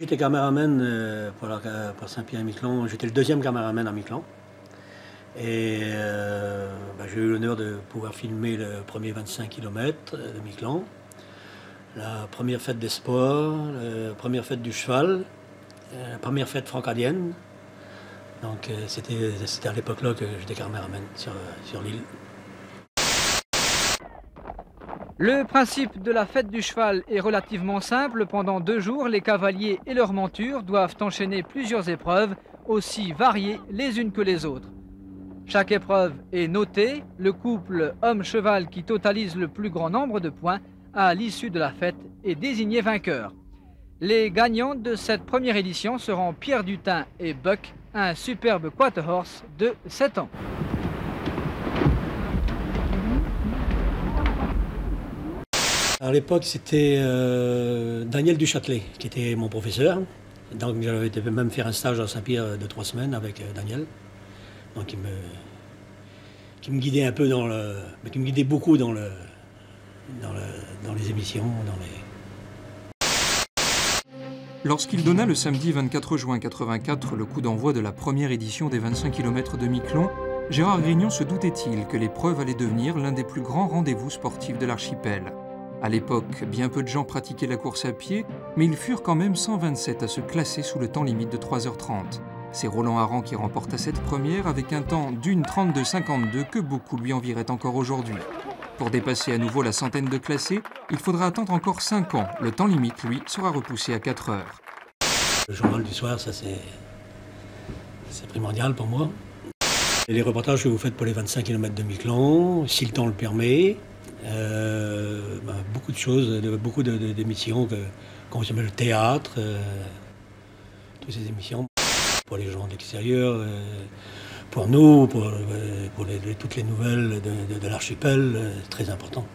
j'étais caméraman pour Saint-Pierre-et-Miquelon. J'étais le deuxième caméraman à Miquelon. Et j'ai eu l'honneur de pouvoir filmer le premier 25 km de Miquelon, la première fête des sports, la première fête du cheval, la première fête francadienne. Donc c'était à l'époque-là que j'étais caméraman sur l'île. Le principe de la fête du cheval est relativement simple. Pendant 2 jours, les cavaliers et leurs montures doivent enchaîner plusieurs épreuves, aussi variées les unes que les autres. Chaque épreuve est notée. Le couple homme-cheval qui totalise le plus grand nombre de points à l'issue de la fête est désigné vainqueur. Les gagnants de cette première édition seront Pierre Dutin et Buck, un superbe quarter horse de 7 ans. À l'époque, c'était Daniel Duchâtelet qui était mon professeur. Donc j'avais été même faire un stage à Saint-Pierre de 3 semaines avec Daniel. Donc qui me guidait un peu qui me guidait beaucoup dans les émissions, Lorsqu'il donna le samedi 24 juin 1984 le coup d'envoi de la première édition des 25 km de Miquelon, Gérard Grignon se doutait-il que l'épreuve allait devenir l'un des plus grands rendez-vous sportifs de l'archipel. À l'époque, bien peu de gens pratiquaient la course à pied, mais ils furent quand même 127 à se classer sous le temps limite de 3h30. C'est Roland Hareng qui remporta cette première avec un temps d'1:32,52 que beaucoup lui envieraient encore aujourd'hui. Pour dépasser à nouveau la centaine de classés, il faudra attendre encore 5 ans. Le temps limite, lui, sera repoussé à 4 heures. Le journal du soir, ça c'est primordial pour moi. Et les reportages que vous faites pour les 25 km de Miquelon, si le temps le permet, beaucoup de choses, beaucoup d'émissions qu'on appelle le théâtre, toutes ces émissions pour les gens de l'extérieur, pour nous, pour toutes les nouvelles de l'archipel, très important.